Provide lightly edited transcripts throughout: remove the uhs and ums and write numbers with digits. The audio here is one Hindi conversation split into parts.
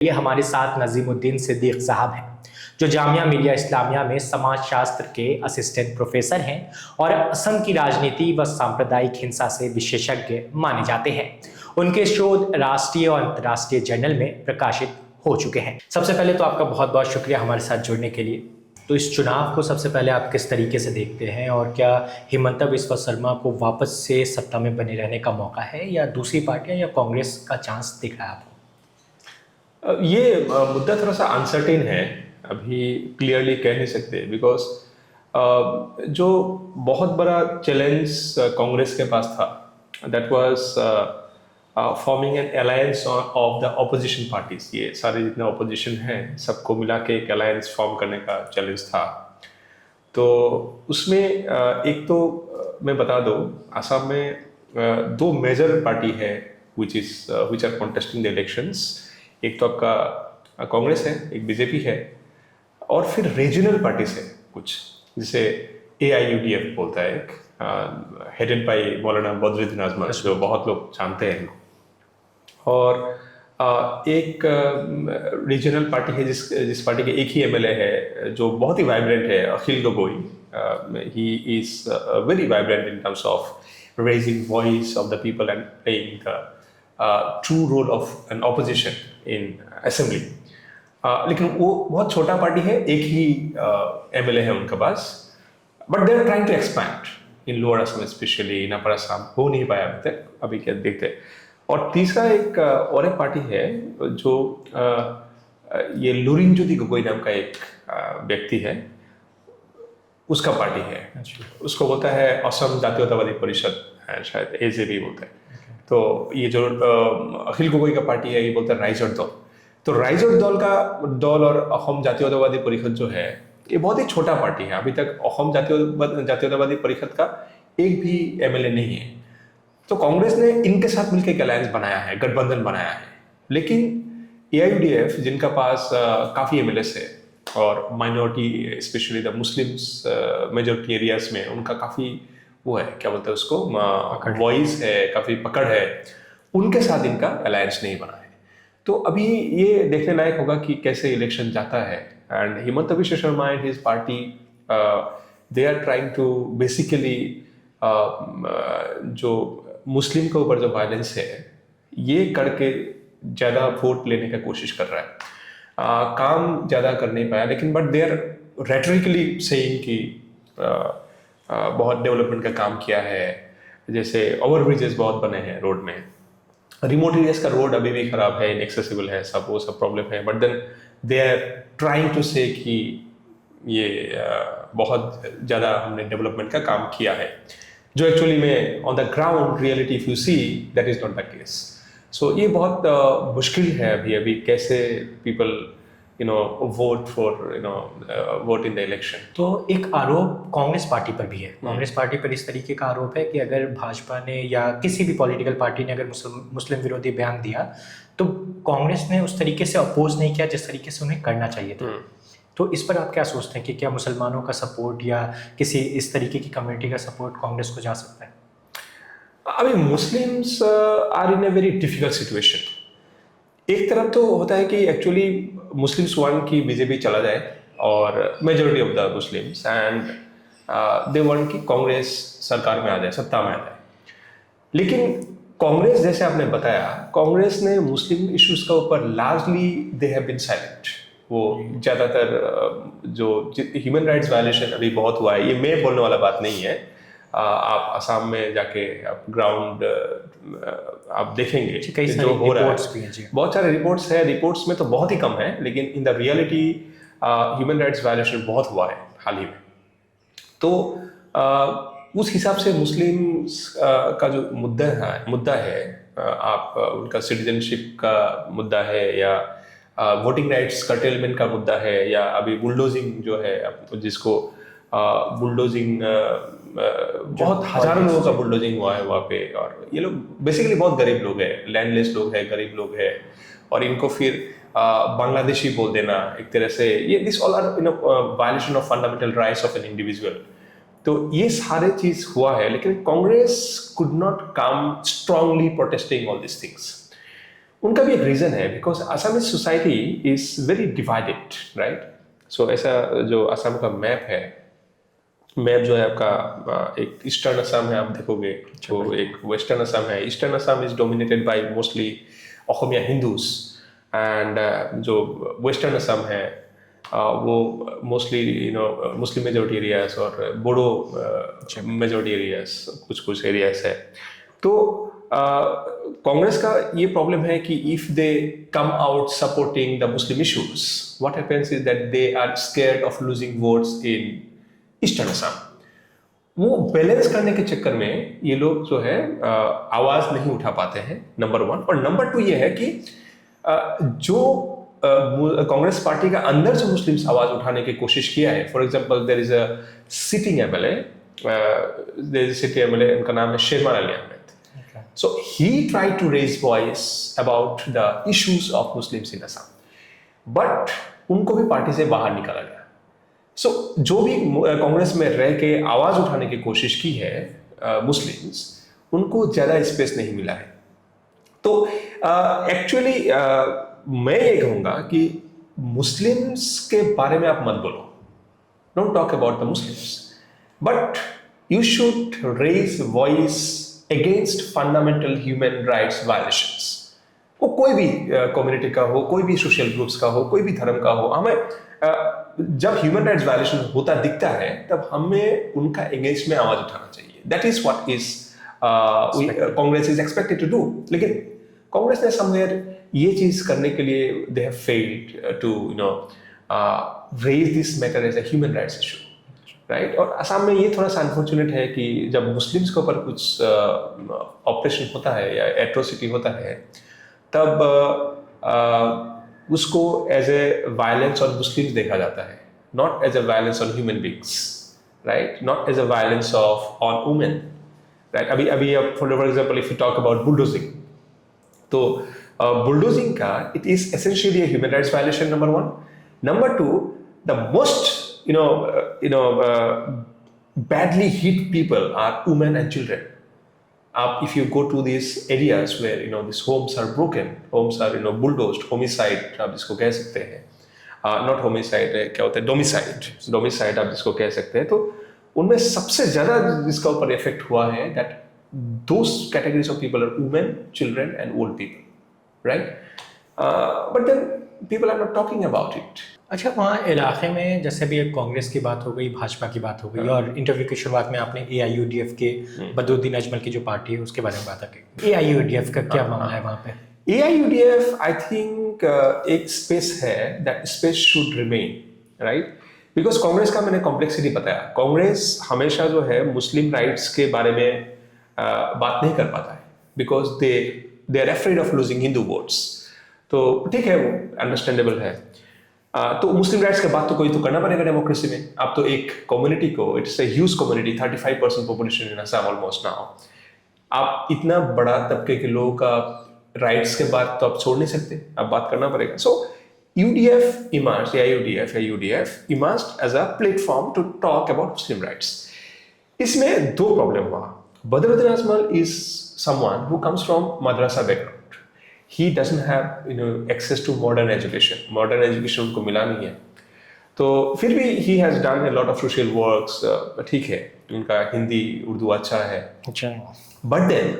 ये हमारे साथ नजीमुद्दीन सिद्दीक साहब हैं जो जामिया मिलिया इस्लामिया में समाज शास्त्र के असिस्टेंट प्रोफेसर हैं और असम की राजनीति व सांप्रदायिक हिंसा से विशेषज्ञ माने जाते हैं। उनके शोध राष्ट्रीय और अंतर्राष्ट्रीय जर्नल में प्रकाशित हो चुके हैं। सबसे पहले तो आपका बहुत बहुत शुक्रिया हमारे साथ जुड़ने के लिए। तो इस चुनाव को सबसे पहले आप किस तरीके से देखते हैं और क्या हिमंता बिस्वा शर्मा को वापस से सत्ता में बने रहने का मौका है या दूसरी पार्टियां या कांग्रेस का चांस दिख रहा है आपको? ये मुद्दा थोड़ा सा अनसर्टेन है, अभी क्लियरली कह नहीं सकते बिकॉज जो बहुत बड़ा चैलेंज कांग्रेस के पास था that was forming an alliance of the opposition parties. ये सारे जितने ऑपोजिशन हैं सबको मिला के एक अलायंस फॉर्म करने का चैलेंज था। तो उसमें एक तो मैं बता दूं, असम में दो मेजर पार्टी है which are contesting the elections. एक तो आपका कांग्रेस है, एक बीजेपी है, और फिर रीजनल पार्टीज है कुछ, जिसे AIUDF बोलता है, हेडेड बाय मौलाना बद्रुद्दीन आजमल, जो बहुत लोग जानते हैं। और एक रीजनल पार्टी है जिस पार्टी के एक ही MLA है जो बहुत ही वाइब्रेंट है, Akhil Gogoi. He is very vibrant in terms of raising voice of the people and playing the true role of an opposition in assembly. लेकिन वो बहुत छोटा पार्टी है, एक ही MLA है उनके पास, but they are trying to expand in lower Assam, especially in upper Assam हो नहीं पाया अभी तक। अभी क्या देखते हैं। और तीसरा एक और एक पार्टी है जो ये लुरिनज्योति गोगोई नाम का एक व्यक्ति है, उसका पार्टी है। उसको बोलता है असम जातीयतावादी परिषद, शायद AJP बोलते हैं। तो ये जो अखिल गोगोई का पार्टी है, ये बोलता है राइजर दल। तो राइजर दल का दल और असम जातीयतावादी परिषद जो है, ये बहुत ही छोटा पार्टी है। अभी तक असम जातीयतावादी परिषद का एक भी MLA नहीं है। तो कांग्रेस ने इनके साथ मिलकर एक अलायंस बनाया है, गठबंधन बनाया है। लेकिन AIUDF जिनका पास काफ़ी MLAs है और minority specially the Muslims majority areas में उनका काफ़ी वो है, क्या बोलते हैं उसको, वॉइस है, काफ़ी पकड़ है, उनके साथ इनका अलायंस नहीं बना है। तो अभी ये देखने लायक होगा कि कैसे इलेक्शन जाता है। And Himanta Biswa Sarma and his party they are trying to basically जो मुस्लिम के ऊपर जो वायलेंस है ये करके ज़्यादा वोट लेने का कोशिश कर रहा है। काम ज़्यादा कर नहीं पाया, लेकिन बट दे आर रेटोरिकली सेइंग कि बहुत डेवलपमेंट का काम किया है, जैसे ओवरब्रिजेस बहुत बने हैं रोड में। रिमोट एरियाज का रोड अभी भी खराब है, इनएक्सेसिबल है, वो सब प्रॉब्लम है। But then they are trying to say कि ये बहुत ज़्यादा हमने डेवलपमेंट का काम किया है, जो एक्चुअली में on the ground reality if you see that is not the case. So ये बहुत मुश्किल है अभी कैसे people vote for vote in the election. तो एक आरोप कांग्रेस पार्टी पर भी है। कांग्रेस पार्टी पर इस तरीके का आरोप है कि अगर भाजपा ने या किसी भी पॉलिटिकल पार्टी ने अगर मुस्लिम विरोधी बयान दिया तो कांग्रेस ने उस तरीके से अपोज नहीं किया जिस तरीके से उन्हें करना चाहिए था। तो इस पर आप क्या सोचते हैं कि क्या मुसलमानों का सपोर्ट या किसी इस तरीके की कम्युनिटी का सपोर्ट कांग्रेस को जा सकता है? अभी Muslims are in a very difficult situation. एक तरफ तो होता है कि एक्चुअली मुस्लिम्स वांट कि बीजेपी चला जाए और majority of the Muslims and they want कि कांग्रेस सरकार में आ जाए, सत्ता में आ जाए। लेकिन कांग्रेस, जैसे आपने बताया, कांग्रेस ने मुस्लिम इश्यूज का ऊपर largely they have been silent. वो ज़्यादातर जो ह्यूमन राइट्स वायलेशन अभी बहुत हुआ है, ये मैं बोलने वाला बात नहीं है। आप असम में जाके आप ग्राउंड आप देखेंगे कि जो हो रहा है, बहुत सारे रिपोर्ट्स है। रिपोर्ट्स में तो बहुत ही कम है, लेकिन in the reality human rights violation बहुत हुआ है हाल ही में। तो उस हिसाब से मुस्लिम का जो मुद्दा है, आप उनका सिटीजनशिप का मुद्दा है या वोटिंग राइट्स कर्टेलमेंट का मुद्दा है, या अभी बुलडोजिंग जो है, जिसको बुलडोजिंग बहुत हजारों लोगों का बुलडोजिंग हुआ है वहाँ पे। और ये लोग बेसिकली बहुत गरीब लोग हैं, लैंडलेस लोग हैं, गरीब लोग हैं, और इनको फिर बांग्लादेशी बोल देना एक तरह से, ये this all are violation of fundamental rights of an individual. तो ये सारे चीज हुआ है, लेकिन Congress could not come strongly protesting all this things. उनका भी एक रीज़न है, because Assam society is very divided, right. So ऐसा जो असम का मैप है, मैप जो है आपका एक ईस्टर्न असम है, आप देखोगे तो एक वेस्टर्न असम है। Eastern Assam is dominated by mostly Asomiya Hindus, and जो वेस्टर्न असम है वो मोस्टली मुस्लिम मेजोरिटी एरियाज और बोडो मेजोरिटी एरियाज, कुछ एरियाज है। तो कांग्रेस का ये प्रॉब्लम है कि if they come out supporting the Muslim issues, what happens is that they are scared of losing votes in eastern Assam. वो बैलेंस करने के चक्कर में ये लोग जो है आवाज नहीं उठा पाते हैं, नंबर वन। और नंबर टू ये है कि जो कांग्रेस पार्टी का अंदर से मुस्लिम्स आवाज उठाने की कोशिश किया है। For example there is a sitting MLA, उनका नाम है Sherman Ali Ahmed. So he tried to raise voice about the issues of Muslims in Assam, but उनको भी पार्टी से बाहर निकाला गया। So जो भी कांग्रेस में रह के आवाज उठाने की कोशिश की है मुस्लिम्स, उनको ज्यादा स्पेस नहीं मिला है। तो एक्चुअली मैं ये कहूँगा कि मुस्लिम्स के बारे में आप मत बोलो, don't talk about the Muslims, but you should raise voice against fundamental human rights violations. वो कोई भी कम्युनिटी का हो, कोई भी सोशल ग्रुप्स का हो, कोई भी धर्म का हो, हमें जब ह्यूमन राइट्स वायलेशन होता दिखता है तब हमें उनका अगेंस्ट में आवाज उठाना चाहिए। That is what is Congress is expected to do. लेकिन कांग्रेस ने समवेयर ये चीज करने के लिए they have failed to raise this matter as a human rights issue, right. और असम में ये थोड़ा सा अनफॉर्चुनेट है कि जब मुस्लिम्स के ऊपर कुछ ऑपरेशन होता है या एट्रोसिटी होता है, तब उसको as a violence on Muslims देखा जाता है, not as a violence on human beings, right, not as a violence of on women, right. अभी for example if you talk about bulldozing, तो बुलडोजिंग का it is essentially human rights violation, number one. Number two, the most badly hit people are women and children. If you go to these areas where these homes are broken, homes are bulldozed, homicide आप जिसको कह सकते हैं, not homicide, क्या होता है domicide आप जिसको कह सकते हैं। तो उनमें सबसे ज्यादा जिसका ऊपर इफेक्ट हुआ है, that those categories of people are women, children and old people, right? But then people are not talking about it. अच्छा, वहाँ इलाके में जैसे भी एक कांग्रेस की बात हो गई, भाजपा की बात हो गई, और इंटरव्यू की शुरुआत में आपने AIUDF के बदरुद्दीन अजमल की जो पार्टी है उसके बारे में बात की। AIUDF का क्या मामला है वहाँ पे? AIUDF आई थिंक एक स्पेस है, that space should remain, right, because Congress का मैंने कॉम्प्लेक्सिटी बताया। कांग्रेस हमेशा जो है मुस्लिम राइट्स के बारे में बात नहीं कर पाता है, because they are afraid of losing Hindu votes. तो ठीक है, वो अंडरस्टैंडेबल है। तो मुस्लिम राइट्स के बात तो कोई तो करना पड़ेगा डेमोक्रेसी में। आप तो एक कम्युनिटी को, it's a huge community, 35% population in Assam almost now, आप इतना बड़ा तबके के लोगों का राइट्स के बाद तो आप छोड़ नहीं सकते, आप बात करना पड़ेगा। सो UDF emerged, AIUDF emerged as a platform to talk about Muslim rights. इसमें दो प्रॉब्लम हुआ। Badruddin Ajmal is someone who comes from madrasa background. He doesn't have access to modern education. Modern education उनको मिला नहीं है। तो फिर भी he has done a lot of social works. ठीक है, उनका हिंदी उर्दू अच्छा है। अच्छा। But then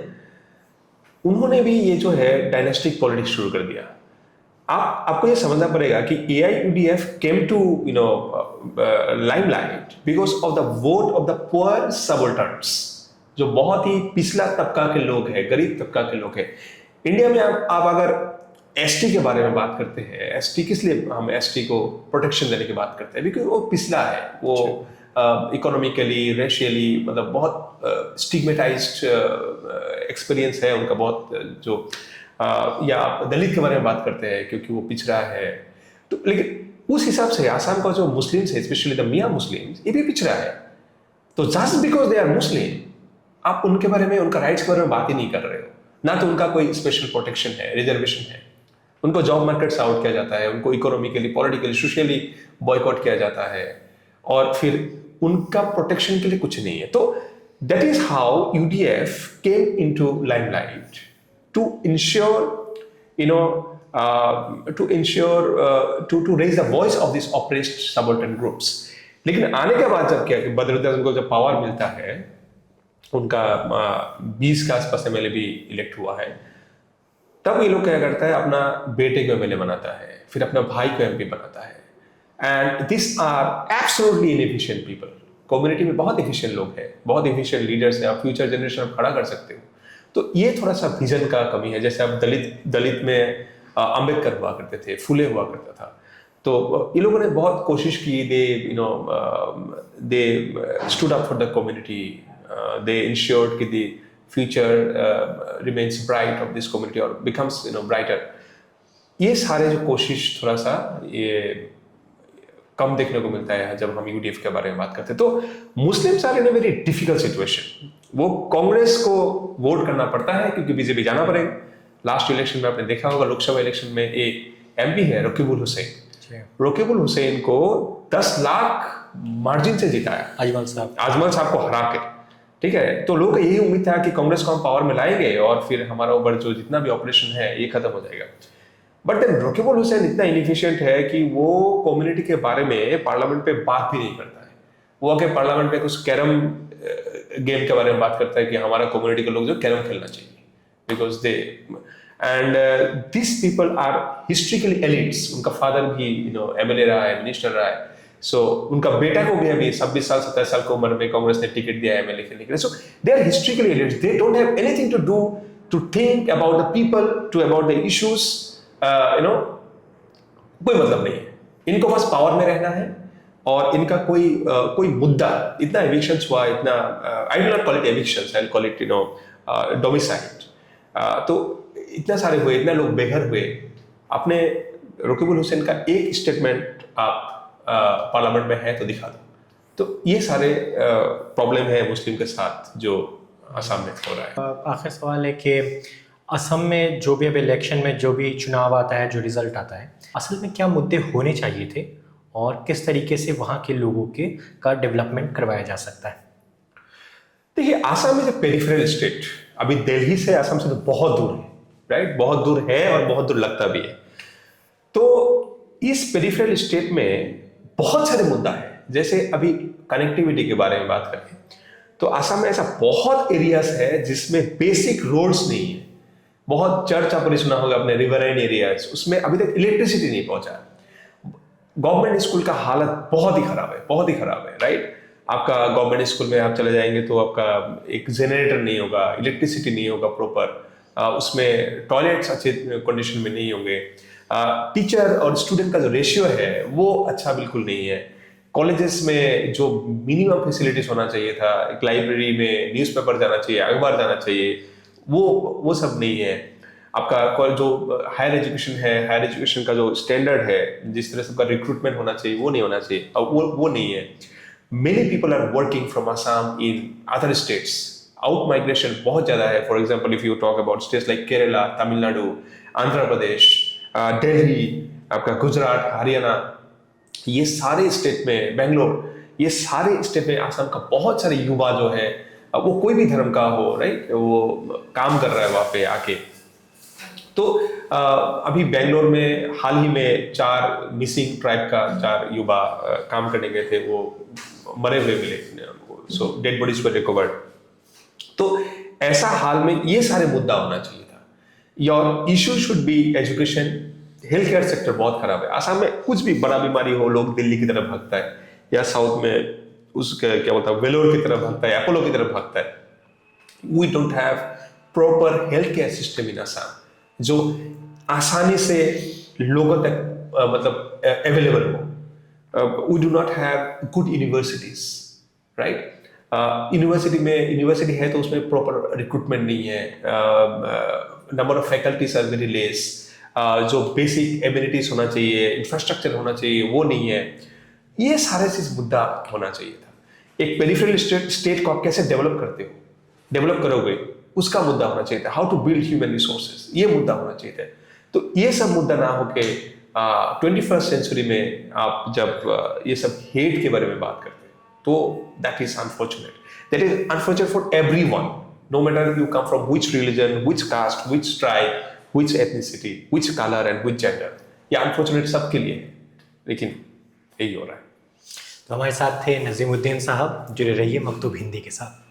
उन्होंने भी ये जो है डायनेस्टिक पॉलिटिक्स शुरू कर दिया। आपको ये समझना पड़ेगा कि AIUDF came to limelight because of the vote of the poor subalterns, जो बहुत ही पिछला तबका के लोग हैं, गरीब तबका के लोग हैं। इंडिया में आप अगर ST के बारे में बात करते हैं, ST किस लिए हम ST को प्रोटेक्शन देने की बात करते हैं? बिकॉज वो पिछला है, वो इकोनॉमिकली, रेशियली, मतलब बहुत स्टिग्मेटाइज्ड एक्सपीरियंस है उनका, बहुत जो या आप दलित के बारे में बात करते हैं क्योंकि वो पिछड़ा है। तो लेकिन उस हिसाब से आसाम का जो मुस्लिम्स है, स्पेशली द मियां मुस्लिम्स, ये भी पिछड़ा है। तो just because they are Muslim, आप उनके बारे में, उनका राइट्स के बारे में बात ही नहीं कर रहे हो। ना तो उनका कोई स्पेशल प्रोटेक्शन है, रिजर्वेशन है, उनको जॉब मार्केट से आउट किया जाता है, उनको इकोनॉमिकली, पॉलिटिकली, सोशली बॉयकॉट किया जाता है, और फिर उनका प्रोटेक्शन के लिए कुछ नहीं है। तो that is how UDF came into limelight to ensure to ensure to raise the voice of these oppressed subaltern groups. लेकिन आने के बाद जब क्या कि बद्रुद्दीन को जब पावर मिलता है, उनका 20 के आसपास एमएलए भी इलेक्ट हुआ है, तब ये लोग क्या करता है, अपना बेटे को एमएलए बनाता है, फिर अपना भाई को एमपी बनाता है. And this are absolutely inefficient people. Community में बहुत एफिशिएंट लोग हैं, बहुत एफिशिएंट लीडर्स हैं, आप फ्यूचर जनरेशन आप खड़ा कर सकते हो. तो ये थोड़ा सा विजन का कमी है. जैसे आप दलित में अंबेडकर हुआ करते थे, फुले हुआ करता था, तो ये लोगों ने बहुत कोशिश की. They stood up for the community, they ensured कि the future remains bright of this community और बिकम्स ब्राइटर. ये सारे जो कोशिश थोड़ा सा ये कम देखने को मिलता है जब हम यूडीएफ के बारे में बात करते हैं. तो Muslims are in a very difficult situation. वो कांग्रेस को वोट करना पड़ता है क्योंकि बीजेपी जाना पड़ेगा. लास्ट इलेक्शन में आपने देखा होगा, लोकसभा इलेक्शन में एक एमपी है रकीबुल हुसैन. रकीबुल हुसैन को 10 लाख मार्जिन से जिताया आजमल साहब को हरा के. ठीक है, तो लोगों को यही उम्मीद था कि कांग्रेस को हम पावर में लाएंगे और फिर हमारा ऊपर जो जितना भी ऑपरेशन है ये खत्म हो जाएगा. बट देन रकीबुल हुसैन इतना इनएफिशिएंट है कि वो कम्युनिटी के बारे में पार्लियामेंट पे बात भी नहीं करता है. वो आके पार्लियामेंट पे कुछ कैरम गेम के बारे में बात करता है कि हमारा कम्युनिटी के लोग जो कैरम खेलना चाहिए, because they and this people are historically elites. उनका फादर भी एमएलए रहा है, मिनिस्टर रहा है. सो उनका बेटा को भी अभी 26 साल 27 साल की उम्र में कांग्रेस ने टिकट दिया है एमएलए खेलने के लिए. So they are historically elites. They don't have anything to do to think about the people, to about the issues. कोई मतलब नहीं है. इनको बस पावर में रहना है और इनका कोई मुद्दा. इतना एविक्शंस हुआ, इतना I will not call it evictions, I will call it domicide. तो इतना सारे हुए, इतना लोग बेघर हुए. आपने रकीबुल हुसैन का एक स्टेटमेंट आप पार्लियामेंट में है तो दिखा दो. तो ये सारे प्रॉब्लम है मुस्लिम के साथ जो असम में हो रहा है. आखिर सवाल है कि असम में जो भी अब इलेक्शन में जो भी चुनाव आता है, जो रिजल्ट आता है, असल में क्या मुद्दे होने चाहिए थे और किस तरीके से वहाँ के लोगों का डेवलपमेंट करवाया जा सकता है? देखिए, Assam is a peripheral state. अभी दिल्ली से असम से तो बहुत दूर है, राइट? बहुत दूर है और बहुत दूर लगता भी है. तो इस पेरिफेरल स्टेट में बहुत सारे मुद्दा है. जैसे अभी कनेक्टिविटी के बारे में बात करें तो असम में ऐसा बहुत एरियाज है जिसमें बेसिक रोड्स नहीं है. बहुत चर्च आपने सुना होगा अपने रिवराइन एरियाज, उसमें अभी तक इलेक्ट्रिसिटी नहीं पहुंचा. गवर्नमेंट स्कूल का हालत बहुत ही खराब है, राइट? आपका गवर्नमेंट स्कूल में आप चले जाएंगे तो आपका एक जनरेटर नहीं होगा, इलेक्ट्रिसिटी नहीं होगा प्रॉपर, उसमें टॉयलेट्स अच्छे कंडीशन में नहीं होंगे, टीचर और स्टूडेंट का जो रेशियो है वो अच्छा बिल्कुल नहीं है. कॉलेजेस में जो मिनिमम फैसिलिटीज होना चाहिए था, एक लाइब्रेरी में न्यूज़पेपर जाना चाहिए, अखबार जाना चाहिए, वो सब नहीं है. आपका जो हायर एजुकेशन है, हायर एजुकेशन का जो स्टैंडर्ड है, जिस तरह से आपका रिक्रूटमेंट होना चाहिए वो नहीं होना चाहिए, वो नहीं है. Many people are working from Assam in other states. Out migration बहुत ज्यादा है. For example, if you talk about states like Kerala, Tamil Nadu, Andhra Pradesh, Delhi, आपका गुजरात, हरियाणा, ये सारे स्टेट में, बेंगलोर, ये सारे स्टेट में असम का बहुत सारे युवा जो है, वो कोई भी धर्म का हो, राइट, वो काम कर रहा है वहाँ पे आके. तो अभी बेंगलोर में हाल ही में 4 मिसिंग ट्राइब का 4 युवा काम करने गए थे, वो मरे हुए मिले. सो डेड बॉडीज वर रिकवर्ड. तो ऐसा हाल में ये सारे मुद्दा होना चाहिए था. Your issue should be education. Health care sector बहुत खराब है. असम में कुछ भी बड़ा बीमारी हो, लोग दिल्ली की तरफ भागता है, या साउथ में उसका क्या बोलता है, वेलोर की तरफ भागता है, अपोलो की तरफ भागता है. We don't have proper health care system in Assam जो आसानी से लोगों तक मतलब अवेलेबल हो. We do not have good universities, right? University है तो उसमें प्रॉपर रिक्रूटमेंट नहीं है. Number of faculties are very less. जो बेसिक एमिनिटीज होना चाहिए, इंफ्रास्ट्रक्चर होना चाहिए, वो नहीं है. ये सारे चीज मुद्दा होना चाहिए था. एक पेरिफेरल स्टेट को आप कैसे डेवलप करोगे, उसका मुद्दा होना चाहिए था. How to build human resources, ये मुद्दा होना चाहिए था. तो ये सब मुद्दा ना होके 21st सेंचुरी में आप जब ये सब हेट के बारे में बात करते हैं तो that is unfortunate. That is unfortunate for everyone, no matter you come from which religion, which caste, which tribe, which ethnicity, which color and which gender. ये अनफॉर्चुनेट सबके लिए है, लेकिन यही हो रहा है। तो हमारे साथ थे नजीमुद्दीन साहब, जुड़े रहिए मकतूब हिंदी के साथ।